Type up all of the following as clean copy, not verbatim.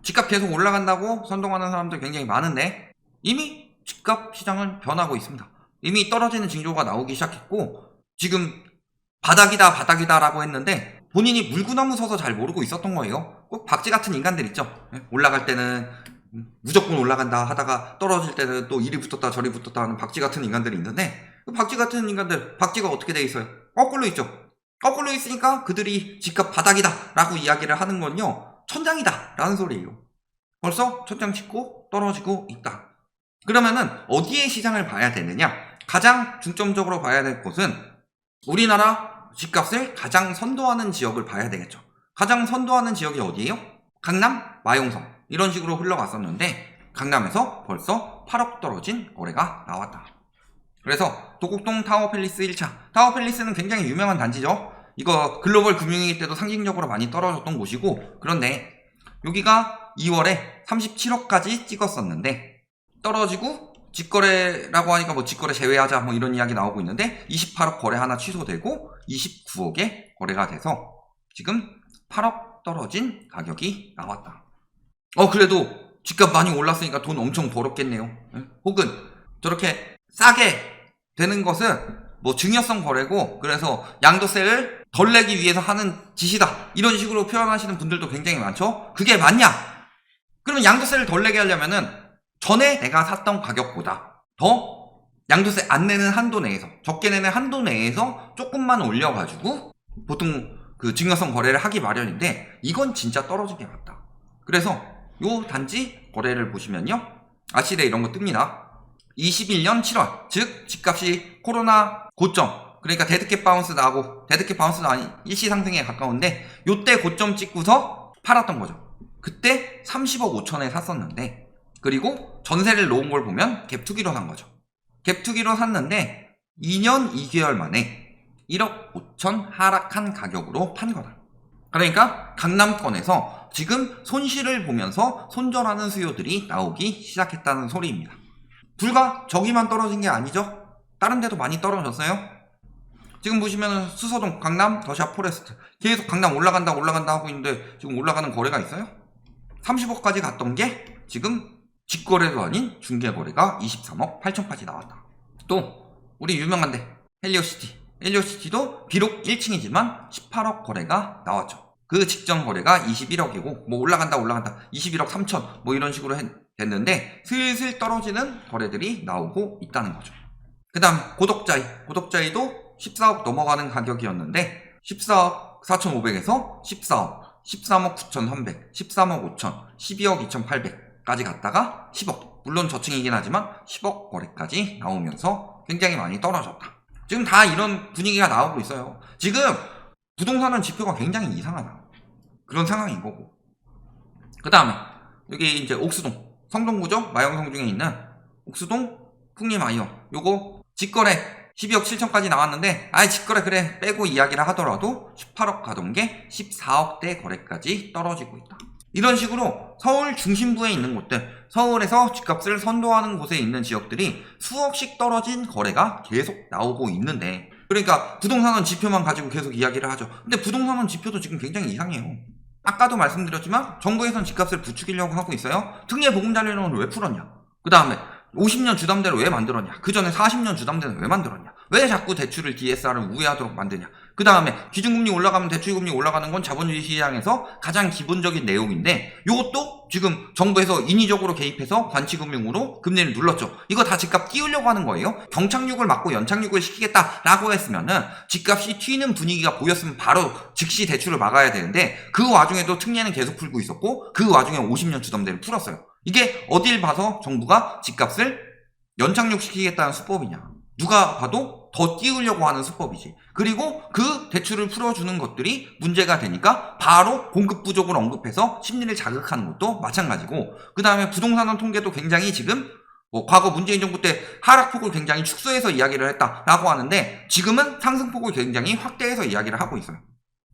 집값 계속 올라간다고 선동하는 사람들 굉장히 많은데 이미 집값 시장은 변하고 있습니다. 이미 떨어지는 징조가 나오기 시작했고 지금 바닥이다 라고 했는데 본인이 물구나무 서서 잘 모르고 있었던 거예요. 꼭 박쥐 같은 인간들 있죠. 올라갈 때는 무조건 올라간다 하다가 떨어질 때는 또 이리 붙었다 저리 붙었다 하는 박쥐 같은 인간들이 있는데 그 박쥐 같은 인간들, 박쥐가 어떻게 돼 있어요? 거꾸로 있죠. 거꾸로 있으니까 그들이 집값 바닥이다 라고 이야기를 하는 건요, 천장이다 라는 소리예요. 벌써 천장 찍고 떨어지고 있다. 그러면은 어디에 시장을 봐야 되느냐? 가장 중점적으로 봐야 될 곳은 우리나라 집값을 가장 선도하는 지역을 봐야 되겠죠. 가장 선도하는 지역이 어디예요? 강남, 마용성 이런 식으로 흘러갔었는데 강남에서 벌써 8억 떨어진 거래가 나왔다. 그래서 도곡동 타워팰리스 1차, 타워팰리스는 굉장히 유명한 단지죠. 이거 글로벌 금융위기 때도 상징적으로 많이 떨어졌던 곳이고, 그런데 여기가 2월에 37억까지 찍었었는데 떨어지고 직거래라고 하니까 뭐 직거래 제외하자 뭐 이런 이야기 나오고 있는데 28억 거래 하나 취소되고 29억에 거래가 돼서 지금 8억 떨어진 가격이 나왔다. 그래도 집값 많이 올랐으니까 돈 엄청 벌었겠네요. 혹은 저렇게 싸게 되는 것은 뭐 증여성 거래고 그래서 양도세를 덜 내기 위해서 하는 짓이다 이런 식으로 표현하시는 분들도 굉장히 많죠. 그게 맞냐? 그러면 양도세를 덜 내게 하려면은 전에 내가 샀던 가격보다 더 양도세 안 내는 한도 내에서, 적게 내는 한도 내에서 조금만 올려가지고 보통 그 증여성 거래를 하기 마련인데 이건 진짜 떨어지게 맞다. 그래서 요 단지 거래를 보시면요, 아시레 이런 거 뜹니다. 21년 7월, 즉 집값이 코로나 고점, 그러니까 데드캣 바운스 나고, 데드캣 바운스는 아니 일시 상승에 가까운데 요때 고점 찍고서 팔았던 거죠. 그때 30억 5천에 샀었는데, 그리고 전세를 놓은 걸 보면 갭투기로 산 거죠. 갭투기로 샀는데 2년 2개월 만에 1억 5천 하락한 가격으로 판 거다. 그러니까 강남권에서 지금 손실을 보면서 손절하는 수요들이 나오기 시작했다는 소리입니다. 불과 저기만 떨어진 게 아니죠. 다른 데도 많이 떨어졌어요. 지금 보시면 수서동, 강남, 더샵, 포레스트 계속 강남 올라간다 하고 있는데 지금 올라가는 거래가 있어요? 30억까지 갔던 게 지금 직거래도 아닌 중개거래가 23억 8천까지 나왔다. 또 우리 유명한데 헬리오시티, 헬리오시티도 비록 1층이지만 18억 거래가 나왔죠. 그 직전 거래가 21억이고 뭐 올라간다 21억 3천 뭐 이런 식으로 됐는데 슬슬 떨어지는 거래들이 나오고 있다는 거죠. 그 다음 고덕자이도 14억 넘어가는 가격이었는데 14억 4,500에서 14억, 13억 9,300, 13억 5천, 12억 2,800까지 갔다가 10억, 물론 저층이긴 하지만 10억 거래까지 나오면서 굉장히 많이 떨어졌다. 지금 다 이런 분위기가 나오고 있어요. 지금 부동산은 지표가 굉장히 이상하다. 그런 상황인 거고. 그 다음에 여기 이제 옥수동, 성동구죠? 마영성 중에 있는 옥수동 풍림아이언, 요거 직거래 12억 7천까지 나왔는데 직거래 그래 빼고 이야기를 하더라도 18억 가던 게 14억대 거래까지 떨어지고 있다. 이런 식으로 서울 중심부에 있는 곳들, 서울에서 집값을 선도하는 곳에 있는 지역들이 수억씩 떨어진 거래가 계속 나오고 있는데, 그러니까 부동산은 지표만 가지고 계속 이야기를 하죠. 근데 부동산은 지표도 지금 굉장히 이상해요. 아까도 말씀드렸지만 정부에선 집값을 부추기려고 하고 있어요. 특례보금자료는 왜 풀었냐? 그 다음에 50년 주담대를 왜 만들었냐? 그 전에 40년 주담대는 왜 만들었냐? 왜 자꾸 대출을 DSR을 우회하도록 만드냐? 그 다음에 기준금리 올라가면 대출금리 올라가는 건 자본주의 시장에서 가장 기본적인 내용인데 이것도 지금 정부에서 인위적으로 개입해서 관치금융으로 금리를 눌렀죠. 이거 다 집값 띄우려고 하는 거예요. 경착륙을 막고 연착륙을 시키겠다라고 했으면은 집값이 튀는 분위기가 보였으면 바로 즉시 대출을 막아야 되는데 그 와중에도 특례는 계속 풀고 있었고 그 와중에 50년 주담대를 풀었어요. 이게 어딜 봐서 정부가 집값을 연착륙시키겠다는 수법이냐? 누가 봐도 더 띄우려고 하는 수법이지. 그리고 그 대출을 풀어주는 것들이 문제가 되니까 바로 공급 부족을 언급해서 심리를 자극하는 것도 마찬가지고, 그 다음에 부동산 통계도 굉장히 지금 과거 문재인 정부 때 하락폭을 굉장히 축소해서 이야기를 했다라고 하는데 지금은 상승폭을 굉장히 확대해서 이야기를 하고 있어요.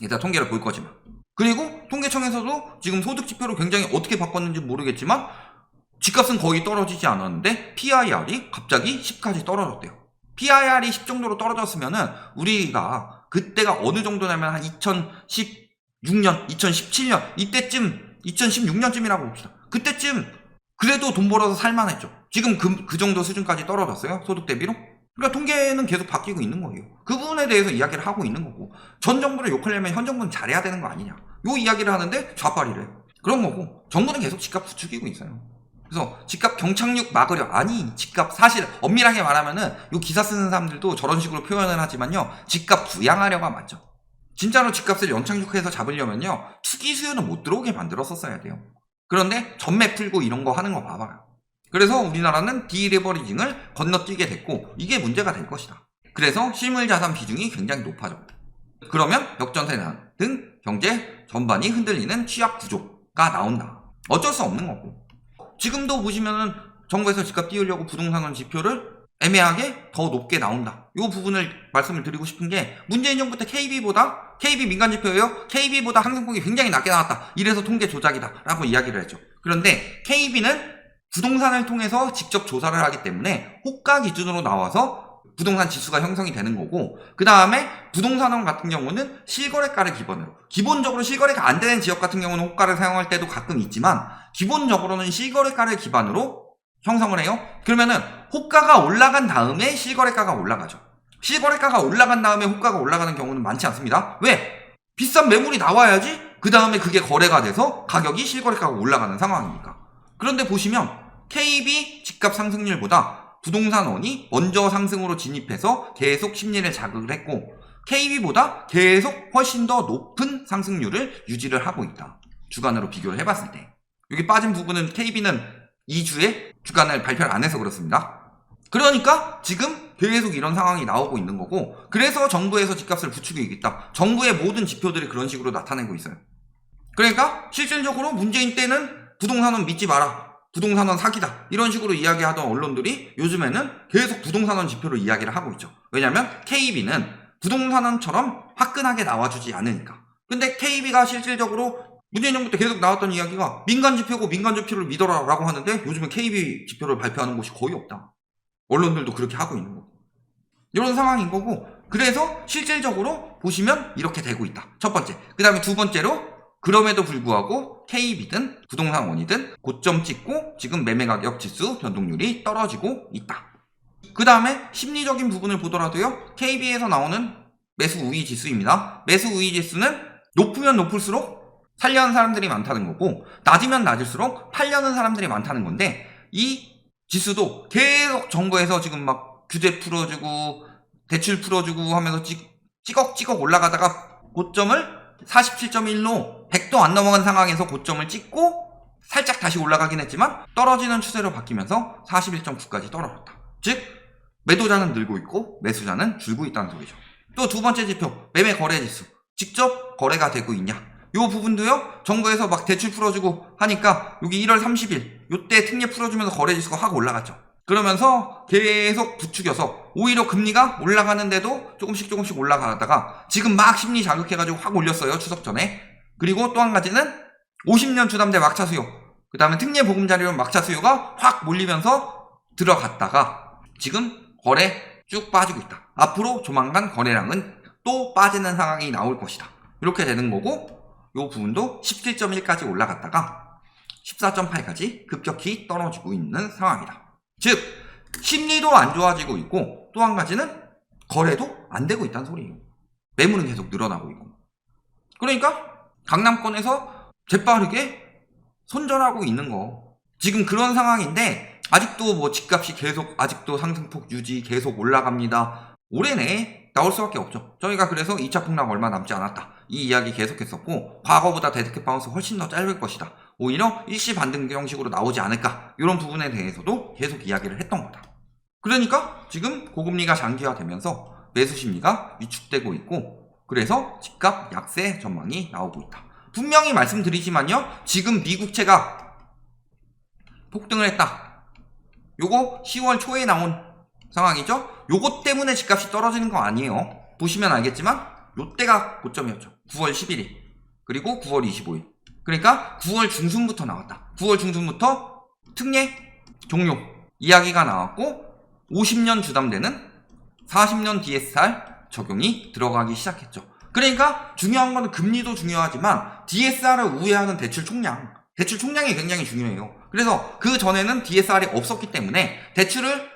일단 통계를 볼 거지만. 그리고 통계청에서도 지금 소득지표를 굉장히 어떻게 바꿨는지 모르겠지만 집값은 거의 떨어지지 않았는데 PIR이 갑자기 10까지 떨어졌대요. PIR이 10 정도로 떨어졌으면은 우리가 그때가 어느 정도냐면 한 2016년, 2017년 이때쯤 2016년쯤이라고 봅시다. 그때쯤 그래도 돈 벌어서 살만했죠. 지금 그 정도 수준까지 떨어졌어요. 소득 대비로. 그러니까 통계는 계속 바뀌고 있는 거예요. 그 부분에 대해서 이야기를 하고 있는 거고, 전 정부를 욕하려면 현 정부는 잘해야 되는 거 아니냐, 요 이야기를 하는데 좌빨이래요. 그런 거고, 정부는 계속 집값 부추기고 있어요. 그래서 집값 경착륙 막으려, 아니 집값, 사실 엄밀하게 말하면은 요 기사 쓰는 사람들도 저런 식으로 표현을 하지만요, 집값 부양하려가 맞죠. 진짜로 집값을 연착륙해서 잡으려면요, 투기 수요는 못 들어오게 만들었었어야 돼요. 그런데 전매 풀고 이런 거 하는 거 봐봐요. 그래서 우리나라는 디레버리징을 건너뛰게 됐고, 이게 문제가 될 것이다. 그래서 실물자산 비중이 굉장히 높아져. 그러면 역전세 등 경제 전반이 흔들리는 취약 구조가 나온다. 어쩔 수 없는 거고, 지금도 보시면은 정부에서 집값 띄우려고 부동산원 지표를 애매하게 더 높게 나온다. 이 부분을 말씀을 드리고 싶은 게, 문재인 정부 때 KB 민간 지표예요. KB보다 상승폭이 굉장히 낮게 나왔다. 이래서 통계 조작이다 라고 이야기를 했죠. 그런데 KB는 부동산을 통해서 직접 조사를 하기 때문에 호가 기준으로 나와서 부동산 지수가 형성이 되는 거고, 그 다음에 부동산원 같은 경우는 실거래가를 기본으로, 기본적으로 실거래가 안 되는 지역 같은 경우는 호가를 사용할 때도 가끔 있지만, 기본적으로는 실거래가를 기반으로 형성을 해요. 그러면은 호가가 올라간 다음에 실거래가가 올라가죠. 실거래가가 올라간 다음에 호가가 올라가는 경우는 많지 않습니다. 왜? 비싼 매물이 나와야지 그 다음에 그게 거래가 돼서 가격이 실거래가가 올라가는 상황이니까. 그런데 보시면 KB 집값 상승률보다 부동산원이 먼저 상승으로 진입해서 계속 심리를 자극을 했고, KB보다 계속 훨씬 더 높은 상승률을 유지를 하고 있다. 주간으로 비교를 해봤을 때. 여기 빠진 부분은 KB는 2주에 주간을 발표를 안 해서 그렇습니다. 그러니까 지금 계속 이런 상황이 나오고 있는 거고, 그래서 정부에서 집값을 부추기겠다. 정부의 모든 지표들이 그런 식으로 나타내고 있어요. 그러니까 실질적으로 문재인 때는 부동산원 믿지 마라, 부동산원 사기다, 이런 식으로 이야기하던 언론들이 요즘에는 계속 부동산원 지표를 이야기를 하고 있죠. 왜냐면 KB는 부동산원처럼 화끈하게 나와주지 않으니까. 근데 KB가 실질적으로 문재인 정부 때 계속 나왔던 이야기가 민간 지표고 민간 지표를 믿어라 라고 하는데, 요즘은 KB 지표를 발표하는 곳이 거의 없다. 언론들도 그렇게 하고 있는 거고, 이런 상황인 거고, 그래서 실질적으로 보시면 이렇게 되고 있다. 첫 번째. 그 다음에 두 번째로, 그럼에도 불구하고 KB든 부동산원이든 고점 찍고 지금 매매가격 지수 변동률이 떨어지고 있다. 그 다음에 심리적인 부분을 보더라도요, KB에서 나오는 매수 우위 지수입니다. 매수 우위 지수는 높으면 높을수록 살려는 사람들이 많다는 거고, 낮으면 낮을수록 팔려는 사람들이 많다는 건데, 이 지수도 계속 정부에서 지금 막 규제 풀어주고 대출 풀어주고 하면서 찌걱찌걱 올라가다가 고점을 47.1로 100도 안 넘어간 상황에서 고점을 찍고 살짝 다시 올라가긴 했지만 떨어지는 추세로 바뀌면서 41.9까지 떨어졌다. 즉 매도자는 늘고 있고 매수자는 줄고 있다는 소리죠. 또 두 번째 지표, 매매 거래 지수. 직접 거래가 되고 있냐, 요 부분도요, 정부에서 막 대출 풀어주고 하니까 여기 1월 30일 요때 특례 풀어주면서 거래 지수가 확 올라갔죠. 그러면서 계속 부추겨서 오히려 금리가 올라가는데도 조금씩 올라가다가 지금 막 심리 자극해가지고 확 올렸어요, 추석 전에. 그리고 또 한 가지는 50년 주담대 막차 수요, 그 다음에 특례 보금자리론 막차 수요가 확 몰리면서 들어갔다가 지금 거래 쭉 빠지고 있다. 앞으로 조만간 거래량은 또 빠지는 상황이 나올 것이다. 이렇게 되는 거고, 이 부분도 17.1까지 올라갔다가 14.8까지 급격히 떨어지고 있는 상황이다. 즉 심리도 안 좋아지고 있고, 또 한 가지는 거래도 안 되고 있다는 소리예요. 매물은 계속 늘어나고 있고. 그러니까 강남권에서 재빠르게 손절하고 있는 거, 지금 그런 상황인데, 아직도 뭐 집값이 계속 아직도 상승폭 유지, 계속 올라갑니다. 올해 내에 나올 수밖에 없죠. 저희가 그래서 2차 폭락 얼마 남지 않았다, 이 이야기 계속했었고, 과거보다 데드캣 바운스 훨씬 더 짧을 것이다, 오히려 일시 반등 형식으로 나오지 않을까, 이런 부분에 대해서도 계속 이야기를 했던 거다. 그러니까 지금 고금리가 장기화되면서 매수 심리가 위축되고 있고, 그래서 집값 약세 전망이 나오고 있다. 분명히 말씀드리지만요, 지금 미국채가 폭등을 했다, 요거 10월 초에 나온 상황이죠. 요것 때문에 집값이 떨어지는 거 아니에요. 보시면 알겠지만 요때가 고점이었죠. 9월 11일 그리고 9월 25일. 그러니까 9월 중순부터 나왔다. 9월 중순부터 특례 종료 이야기가 나왔고, 50년 주담대는 40년 DSR 적용이 들어가기 시작했죠. 그러니까 중요한 거는 금리도 중요하지만 DSR을 우회하는 대출 총량이 굉장히 중요해요. 그래서 그 전에는 DSR이 없었기 때문에 대출을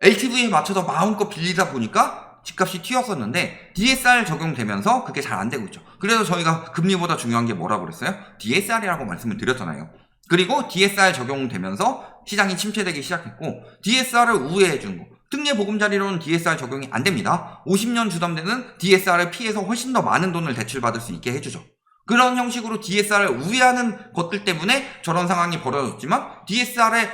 LTV에 맞춰서 마음껏 빌리다 보니까 집값이 튀었었는데 DSR 적용되면서 그게 잘 안 되고 있죠. 그래서 저희가 금리보다 중요한 게 뭐라고 그랬어요? DSR이라고 말씀을 드렸잖아요. 그리고 DSR 적용되면서 시장이 침체되기 시작했고 DSR을 우회해 주는 거. 특례보금자리로는 DSR 적용이 안 됩니다. 50년 주담대는 DSR을 피해서 훨씬 더 많은 돈을 대출받을 수 있게 해주죠. 그런 형식으로 DSR을 우회하는 것들 때문에 저런 상황이 벌어졌지만 DSR에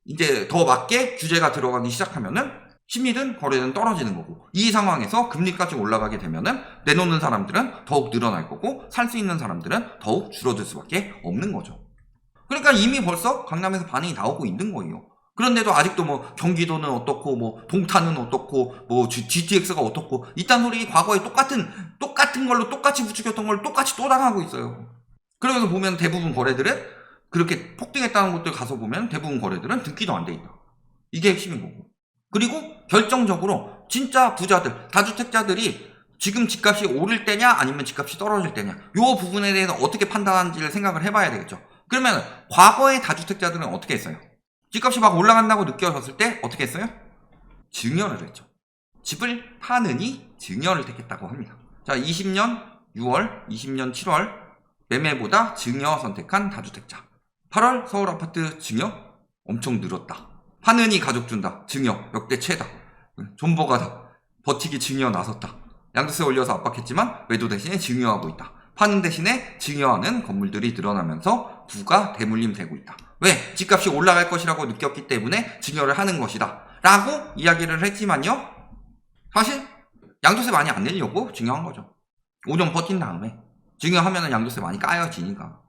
이제 더 맞게 규제가 들어가기 시작하면은 심리든 거래는 떨어지는 거고 이 상황에서 금리까지 올라가게 되면은 내놓는 사람들은 더욱 늘어날 거고 살 수 있는 사람들은 더욱 줄어들 수밖에 없는 거죠. 그러니까 이미 벌써 강남에서 반응이 나오고 있는 거예요. 그런데도 아직도 뭐 경기도는 어떻고 뭐 동탄은 어떻고 뭐 GTX가 어떻고 이딴 소리 과거에 똑같은 걸로 똑같이 부추겼던 걸 똑같이 또 당하고 있어요. 그러면서 보면 대부분 거래들은 그렇게 폭등했다는 것들 가서 보면 대부분 거래들은 등기도 안 돼 있다. 이게 핵심인 거고. 그리고 결정적으로 진짜 부자들, 다주택자들이 지금 집값이 오를 때냐 아니면 집값이 떨어질 때냐 요 부분에 대해서 어떻게 판단하는지를 생각을 해봐야 되겠죠. 그러면 과거의 다주택자들은 어떻게 했어요? 집값이 막 올라간다고 느껴졌을 때 어떻게 했어요? 증여를 했죠. 집을 파느니 증여를 택했다고 합니다. 자, 20년 6월, 20년 7월 매매보다 증여 선택한 다주택자. 8월 서울 아파트 증여 엄청 늘었다. 파느니 가족 준다. 증여 역대 최다. 존버가다. 버티기 증여 나섰다. 양도세 올려서 압박했지만 매도 대신에 증여하고 있다. 파는 대신에 증여하는 건물들이 늘어나면서 부가 대물림 되고 있다. 왜? 집값이 올라갈 것이라고 느꼈기 때문에 증여를 하는 것이다. 라고 이야기를 했지만요. 사실 양도세 많이 안 내려고 증여한 거죠. 5년 버틴 다음에 증여하면 양도세 많이 까여지니까.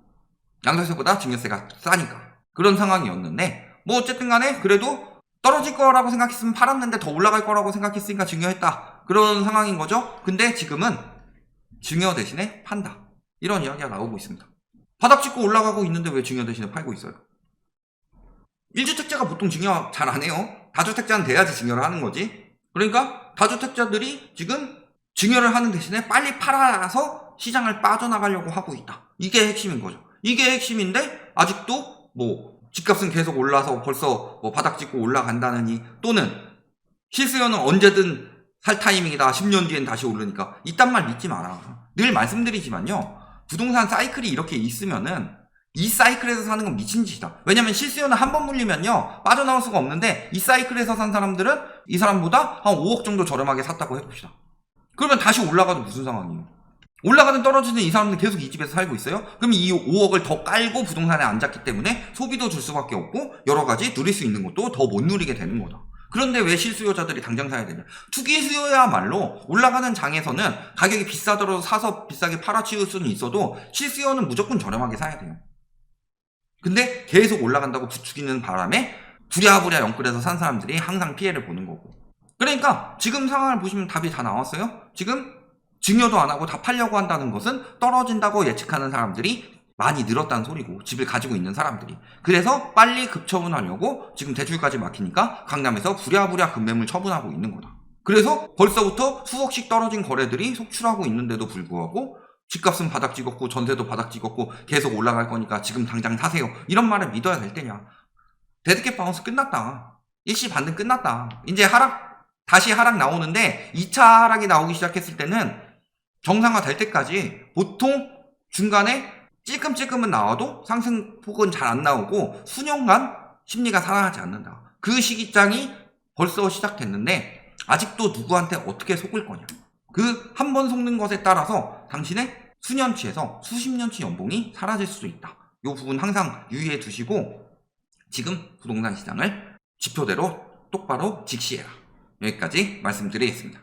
양도세보다 증여세가 싸니까. 그런 상황이었는데 뭐 어쨌든 간에 그래도 떨어질 거라고 생각했으면 팔았는데 더 올라갈 거라고 생각했으니까 증여했다. 그런 상황인 거죠. 근데 지금은 증여 대신에 판다. 이런 이야기가 나오고 있습니다. 바닥 찍고 올라가고 있는데 왜 증여 대신에 팔고 있어요? 1주택자가 보통 증여 잘 안 해요. 다주택자는 돼야지 증여를 하는 거지. 그러니까 다주택자들이 지금 증여를 하는 대신에 빨리 팔아서 시장을 빠져나가려고 하고 있다. 이게 핵심인 거죠. 이게 핵심인데 아직도 뭐 집값은 계속 올라서 벌써 뭐 바닥 찍고 올라간다느니 또는 실수요는 언제든 살 타이밍이다. 10년 뒤엔 다시 오르니까 이딴 말 믿지 마라. 늘 말씀드리지만요. 부동산 사이클이 이렇게 있으면은 이 사이클에서 사는 건 미친 짓이다. 왜냐면 실수요는 한 번 물리면요 빠져나올 수가 없는데 이 사이클에서 산 사람들은 이 사람보다 한 5억 정도 저렴하게 샀다고 해봅시다. 그러면 다시 올라가도 무슨 상황이에요? 올라가든 떨어지든 이 사람들은 계속 이 집에서 살고 있어요? 그럼 이 5억을 더 깔고 부동산에 앉았기 때문에 소비도 줄 수밖에 없고 여러 가지 누릴 수 있는 것도 더 못 누리게 되는 거다. 그런데 왜 실수요자들이 당장 사야 되냐? 투기 수요야말로 올라가는 장에서는 가격이 비싸더라도 사서 비싸게 팔아치울 수는 있어도 실수요는 무조건 저렴하게 사야 돼요. 근데 계속 올라간다고 부추기는 바람에 부랴부랴 영끌해서 산 사람들이 항상 피해를 보는 거고. 그러니까 지금 상황을 보시면 답이 다 나왔어요. 지금 증여도 안 하고 다 팔려고 한다는 것은 떨어진다고 예측하는 사람들이 많이 늘었다는 소리고 집을 가지고 있는 사람들이. 그래서 빨리 급처분하려고 지금 대출까지 막히니까 강남에서 부랴부랴 급매물 처분하고 있는 거다. 그래서 벌써부터 수억씩 떨어진 거래들이 속출하고 있는데도 불구하고 집값은 바닥 찍었고 전세도 바닥 찍었고 계속 올라갈 거니까 지금 당장 사세요. 이런 말을 믿어야 될 때냐. 데드캣 바운스 끝났다. 일시 반등 끝났다. 이제 다시 하락 나오는데 2차 하락이 나오기 시작했을 때는 정상화 될 때까지 보통 중간에 찔끔찔끔은 나와도 상승폭은 잘 안 나오고 수년간 심리가 살아나지 않는다. 그 시기장이 벌써 시작됐는데 아직도 누구한테 어떻게 속을 거냐. 그 한 번 속는 것에 따라서 당신의 수년치에서 수십 년치 연봉이 사라질 수도 있다. 이 부분 항상 유의해 두시고 지금 부동산 시장을 지표대로 똑바로 직시해라. 여기까지 말씀드리겠습니다.